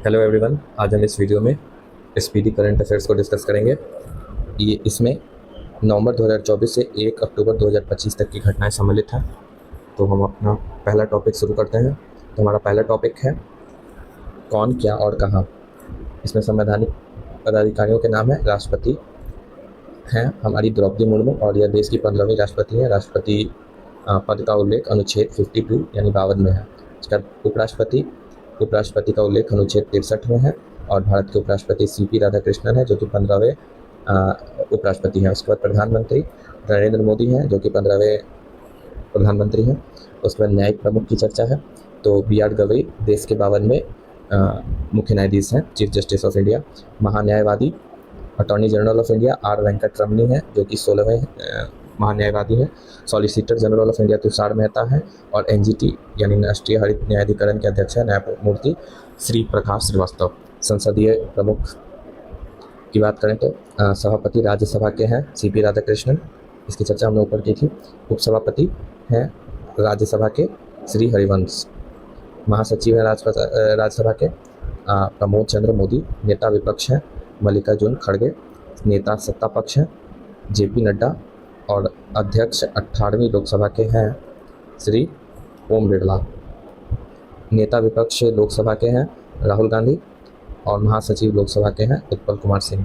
Hello everyone, आज हम इस वीडियो में स्पीडी करंट अफेयर्स को डिस्कस करेंगे। ये इसमें नवंबर 2024 से 1 अक्टूबर 2025 तक की घटनाएं सम्मिलित हैं। तो हम अपना पहला टॉपिक शुरू करते हैं। तो हमारा पहला टॉपिक है कौन, क्या और कहाँ। इसमें संवैधानिक पदाधिकारियों के नाम है। राष्ट्रपति हैं हमारी द्रौपदी मुर्मू और यह देश की 15वीं राष्ट्रपति है। राष्ट्रपति पद का उल्लेख अनुच्छेद 52 यानी 52 में है। इसका उपराष्ट्रपति का उल्लेख अनुच्छेद 63 में है और भारत के उपराष्ट्रपति CP राधाकृष्णन है जो कि 15वें उपराष्ट्रपति हैं। उसके बाद प्रधानमंत्री नरेंद्र मोदी हैं जो कि 15वें प्रधानमंत्री हैं। उसके बाद न्यायिक प्रमुख की चर्चा है तो BR गवई देश के 52वें मुख्य न्यायाधीश हैं, चीफ जस्टिस ऑफ इंडिया। महान्यायवादी attorney general of India R Venkat Ramani है जो कि 16वें महान्यायवादी है। Solicitor general of India Tushar Mehta है और NGT यानी राष्ट्रीय हरित न्यायाधिकरण के अध्यक्ष है न्यायमूर्ति श्री प्रकाश श्रीवास्तव। संसदीय प्रमुख की बात करें तो सभापति राज्यसभा के हैं CP राधाकृष्णन, इसकी चर्चा हमने ऊपर की थी। उपसभापति हैं राज्यसभा के श्री हरिवंश। महासचिव हैं राज्यसभा के प्रमोद चंद्र मोदी। नेता विपक्ष हैं मल्लिकार्जुन खड़गे। नेता सत्ता पक्ष हैं JP नड्डा और अध्यक्ष 18वीं लोकसभा के हैं श्री ओम बिरला। नेता विपक्ष लोकसभा के हैं राहुल गांधी और महासचिव लोकसभा के हैं उत्पल कुमार सिंह।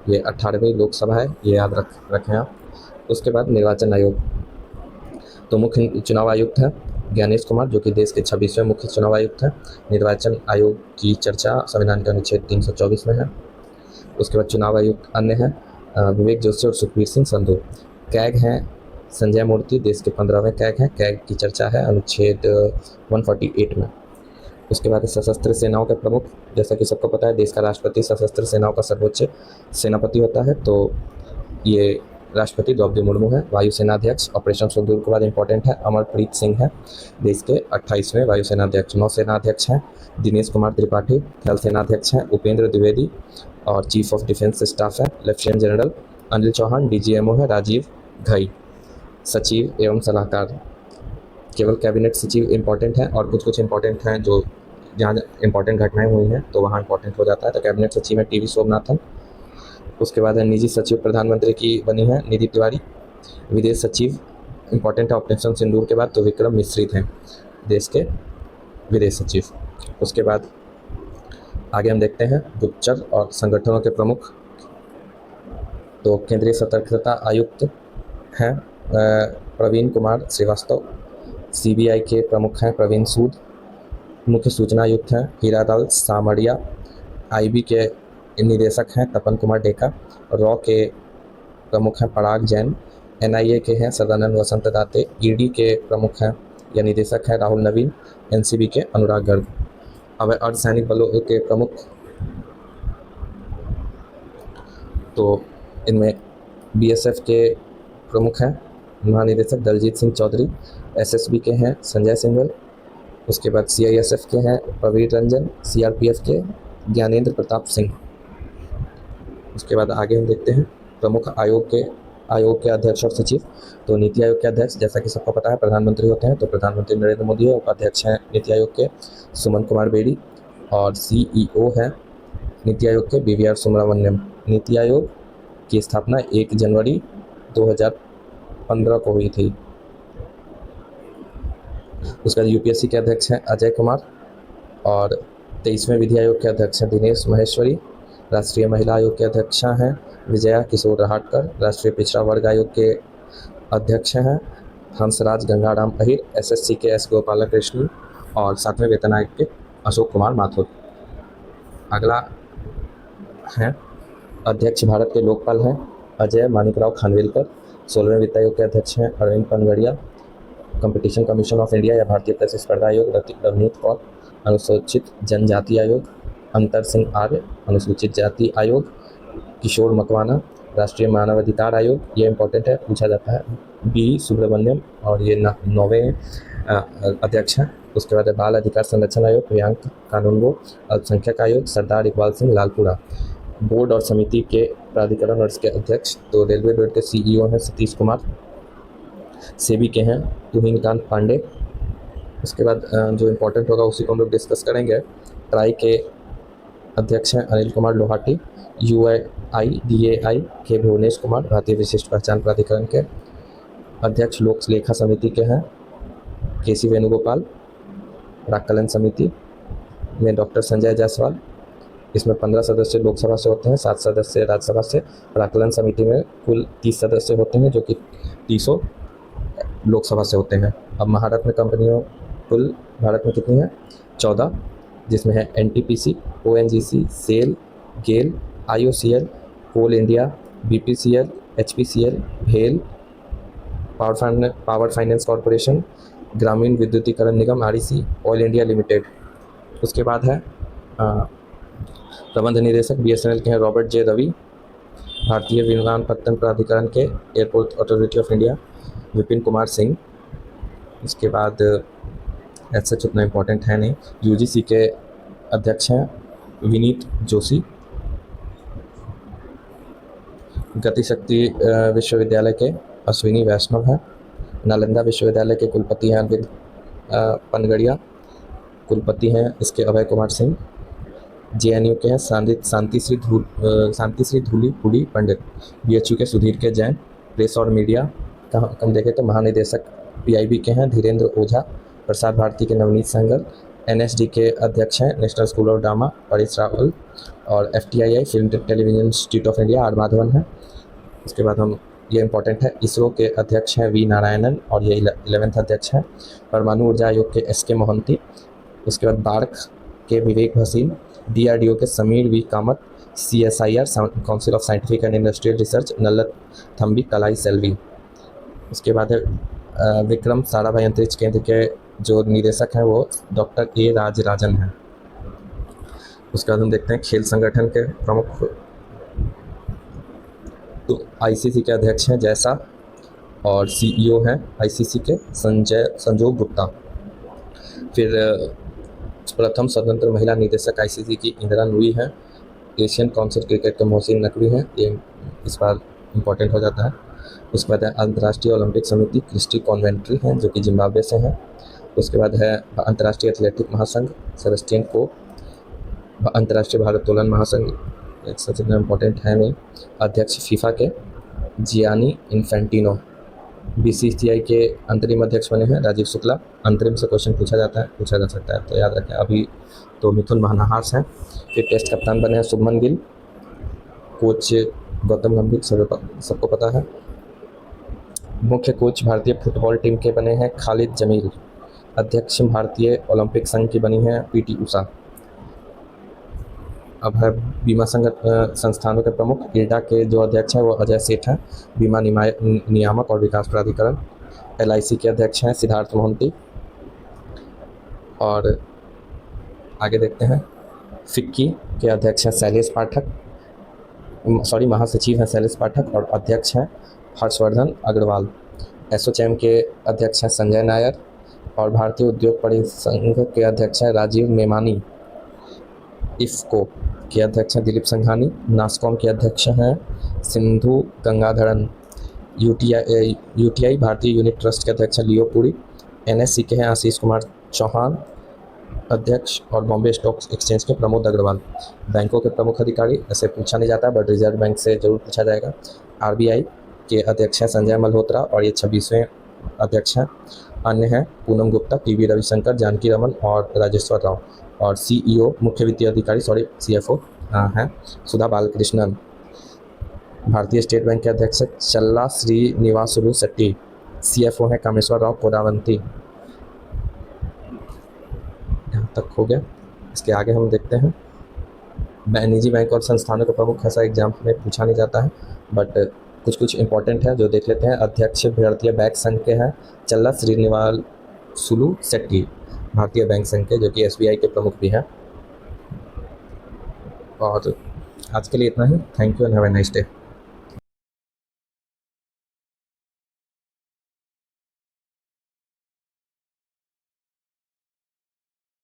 ये 18वीं लोकसभा है, ये याद रखें आप। उसके बाद निर्वाचन आयोग, तो मुख्य चुनाव आयुक्त है ज्ञानेश कुमार जो कि देश के 26वें मुख्य चुनाव आयुक्त हैं। निर्वाचन आयोग की चर्चा संविधान के अनुच्छेद 324 में है। उसके बाद चुनाव आयुक्त अन्य हैं विवेक जोशी और सुखबीर सिंह संधू। कैग हैं संजय मूर्ति, देश के 15वें कैग हैं। कैग की चर्चा है अनुच्छेद 148 में। उसके बाद सशस्त्र सेनाओं के प्रमुख, जैसा कि सबको पता है देश का राष्ट्रपति सशस्त्र सेनाओं का सर्वोच्च सेनापति होता है, तो ये राष्ट्रपति द्रौपदी मुर्मू है। वायुसेना अध्यक्ष ऑपरेशन सिंदूर के बाद इंपॉर्टेंट है अमरप्रीत सिंह है, देश के 28वें वायुसेना अध्यक्ष। नौसेना अध्यक्ष हैं दिनेश कुमार त्रिपाठी। थल सेना अध्यक्ष हैं उपेंद्र द्विवेदी और चीफ ऑफ डिफेंस स्टाफ है lieutenant general Anil Chauhan. DGMO है राजीव घई। सचिव एवं सलाहकार, केवल कैबिनेट सचिव इंपॉर्टेंट हैं और कुछ इंपॉर्टेंट हैं जो जहाँ इंपॉर्टेंट घटनाएं हुई हैं तो वहाँ इंपॉर्टेंट हो जाता है। तो कैबिनेट सचिव है TV सोमनाथन। उसके बाद है निजी सचिव प्रधानमंत्री की बनी है निधि तिवारी। विदेश सचिव इंपॉर्टेंट है ऑपरेशन सिंदूर के बाद तो विक्रम मिश्रित हैं देश के विदेश सचिव। उसके बाद आगे हम देखते हैं गुप्तचर और संगठनों के प्रमुख, तो केंद्रीय सतर्कता आयुक्त हैं प्रवीण कुमार श्रीवास्तव। CBI के प्रमुख हैं प्रवीण सूद। मुख्य सूचना आयुक्त हैं हीरालाल सामरिया। IB के निदेशक हैं तपन कुमार डेका। रॉ के प्रमुख हैं पराग जैन। NIA के हैं सदानंद वसंत दाते। ED के प्रमुख हैं या निदेशक हैं राहुल नवीन। NCB के अनुराग गर्ग। अब अर्धसैनिक बलों के प्रमुख, तो इनमें BSF के प्रमुख हैं महानिदेशक दलजीत सिंह चौधरी। SSB के हैं संजय सिंघल। उसके बाद CISF के हैं प्रवीर रंजन। CRPF के ज्ञानेंद्र प्रताप सिंह। उसके बाद आगे हम देखते हैं प्रमुख आयोग के अध्यक्ष और सचिव। तो नीति आयोग के अध्यक्ष, जैसा कि सबको पता है, प्रधानमंत्री होते हैं, तो प्रधानमंत्री नरेंद्र मोदी है। उपाध्यक्ष हैं नीति आयोग के सुमन कुमार बेदी और CEO है नीति आयोग के BVR सुब्रमण्यम। नीति आयोग की स्थापना 1 जनवरी 2015 को हुई थी। उसके बाद UPSC के अध्यक्ष हैं अजय कुमार और 23वें विधि आयोग के अध्यक्ष हैं दिनेश महेश्वरी। राष्ट्रीय महिला आयोग के अध्यक्ष हैं विजया किशोर रहाटकर। राष्ट्रीय पिछड़ा वर्ग आयोग के अध्यक्ष हैं हंसराज गंगाराम अहिर। SSC के S गोपालकृष्णन और 7वें वेतन आयोग के अशोक कुमार माथुर। अगला है अध्यक्ष भारत के लोकपाल हैं अजय मानिकराव खानविलकर। 16वें वित्त आयोग के अध्यक्ष हैं Arvind Panagariya. Competition commission of India या भारतीय प्रतिस्पर्धा आयोग रवनीत कौर। अनुसूचित जनजाति आयोग अंतर सिंह आर्य। अनुसूचित जाति आयोग किशोर मकवाना। राष्ट्रीय मानवाधिकार आयोग, ये इंपॉर्टेंट है, पूछा जाता है, B सुब्रमण्यम और ये 9वें अध्यक्ष हैं। उसके बाद बाल अधिकार संरक्षण आयोग प्रियांक कानूनगो। अल्पसंख्यक आयोग सरदार इकबाल सिंह लालपुरा। बोर्ड और समिति के प्राधिकरण और इसके अध्यक्ष, तो रेलवे बोर्ड के CEO हैं सतीश कुमार। SEBI के हैं तुहिनकांत पांडे। उसके बाद जो इम्पोर्टेंट होगा उसी को हम लोग डिस्कस करेंगे। ट्राई के अध्यक्ष हैं अनिल कुमार लोहाटी। UIDAI के भुवनेश कुमार, भारतीय विशिष्ट पहचान प्राधिकरण के। अध्यक्ष लोक लेखा समिति के हैं KC वेणुगोपाल। प्राक्कलन समिति में डॉक्टर संजय जायसवाल। इसमें 15 सदस्य लोकसभा से होते हैं, 7 सदस्य राज्यसभा से। प्राक्कलन समिति में कुल 30 सदस्य होते हैं, जो कि 30 लोकसभा से होते हैं। अब महारत्न कंपनियों कुल भारत में कितनी है? 14, जिसमें है NTPC, ONGC, सेल, गेल, IOCL, कोल इंडिया, BPCL, HPCL, भेल, पावर फाइनेंस कॉरपोरेशन, ग्रामीण विद्युतीकरण निगम REC, ऑयल इंडिया लिमिटेड। उसके बाद है प्रबंध निदेशक BSNL के हैं रॉबर्ट J रवि। भारतीय विमानपत्तन प्राधिकरण के airport authority of India Vipin Kumar Singh. उसके बाद ऐसा उतना इम्पोर्टेंट है नहीं। UGC के अध्यक्ष हैं विनीत जोशी। गतिशक्ति विश्वविद्यालय के अश्विनी वैष्णव हैं। नालंदा विश्वविद्यालय के कुलपति हैं अरविंद पनगड़िया। कुलपति हैं इसके अभय कुमार सिंह। JNU के हैं शांति श्री धूली पुड़ी पंडित। BHU के सुधीर के जैन। प्रेस और मीडिया का हम देखें तो महानिदेशक PIB के हैं धीरेन्द्र ओझा। प्रसार भारती के नवनीत सहगल। NSD के अध्यक्ष हैं national school of drama Paresh Rawal. और FTII film television institute of India R Madhavan है। उसके बाद हम ये इंपॉर्टेंट है, इसरो के अध्यक्ष हैं V नारायणन और ये 11वें अध्यक्ष हैं। परमाणु ऊर्जा आयोग के SK मोहंती। उसके बाद बार्क के विवेक भसीन। DRDO के Sameer V Kamat. CSIR council of scientific and industrial research Nallathambi Kalai Selvi. उसके बाद है विक्रम साराभाई अंतरिक्ष केंद्र के जो निदेशक हैं वो डॉक्टर A राजराजन हैं। उसके बाद हम देखते हैं खेल संगठन के प्रमुख, तो ICC के अध्यक्ष हैं जैसा और CEO हैं ICC के संजोग गुप्ता। फिर प्रथम स्वतंत्र महिला निदेशक ICC की इंदिरा नुई हैं। एशियन काउंसिल क्रिकेट के मोहसिन नकवी हैं, ये इस बार इम्पोर्टेंट हो जाता है। उसके बाद है अंतर्राष्ट्रीय ओलंपिक समिति क्रिस्टी कॉन्वेंट्री हैं जो कि जिम्बाब्वे से हैं। उसके बाद है अंतर्राष्ट्रीय एथलेटिक महासंघ सेबेस्टियन को। अंतर्राष्ट्रीय भारोत्तोलन महासंघ सच इतना इम्पोर्टेंट है नहीं। अध्यक्ष फीफा के जियानी इन्फेंटिनो। BCCI के अंतरिम अध्यक्ष बने हैं राजीव शुक्ला। अंतरिम से क्वेश्चन पूछा जा सकता है, तो याद रखें। अभी तो मिथुन महानहास हैं। फिर टेस्ट कप्तान बने हैं शुभमन गिल। कोच गौतम गंभीर सबको पता है। मुख्य कोच भारतीय फुटबॉल टीम के बने हैं खालिद जमील। अध्यक्ष भारतीय ओलंपिक संघ की बनी है PT उषा। अब है बीमा संस्थानों के प्रमुख। IRDA के जो अध्यक्ष हैं वो अजय सेठ हैं। बीमा नियामक और विकास प्राधिकरण। LIC के अध्यक्ष हैं सिद्धार्थ मोहंती। और आगे देखते हैं FICCI के अध्यक्ष हैं शैलेश पाठक, महासचिव हैं शैलेश पाठक और अध्यक्ष हैं हर्षवर्धन अग्रवाल। ASSOCHAM के अध्यक्ष हैं संजय नायर और भारतीय उद्योग परिसंघ के अध्यक्ष हैं राजीव मेमानी। IFFCO के अध्यक्ष हैं दिलीप संघानी। NASSCOM के अध्यक्ष हैं सिंधु गंगाधरन। UTI भारतीय यूनिट ट्रस्ट के अध्यक्ष हैं लियो पुरी। NSE के हैं आशीष कुमार चौहान अध्यक्ष और बॉम्बे स्टॉक एक्सचेंज के प्रमोद अग्रवाल। बैंकों के प्रमुख अधिकारी ऐसे पूछा नहीं जाता, बट रिजर्व बैंक से जरूर पूछा जाएगा। RBI के अध्यक्ष हैं संजय मल्होत्रा और ये 26वें अध्यक्ष हैं। अन्य हैं पूनम गुप्ता, PV रविशंकर, जानकी रमन और राजेश्वर राव। और CEO मुख्य वित्तीय अधिकारी CFO हैं सुधा बालकृष्णन। भारतीय स्टेट बैंक के अध्यक्ष चल्ला श्रीनिवासुलु शेट्टी। CFO हैं कामेश्वर राव कोडावंती। यहाँ तक हो गया। इसके आगे हम देखते हैं निजी बैंक और संस्थानों के प्रमुख। ऐसा एग्जाम में पूछा नहीं जाता है, बट कुछ इंपॉर्टेंट है जो देख लेते हैं। अध्यक्ष भारतीय बैंक संघ के हैं चल्ला श्रीनिवासुलु शेट्टी, भारतीय बैंक संघ के, जो कि SBI के प्रमुख भी हैं। और आज के लिए इतना ही। Thank you and have a nice day.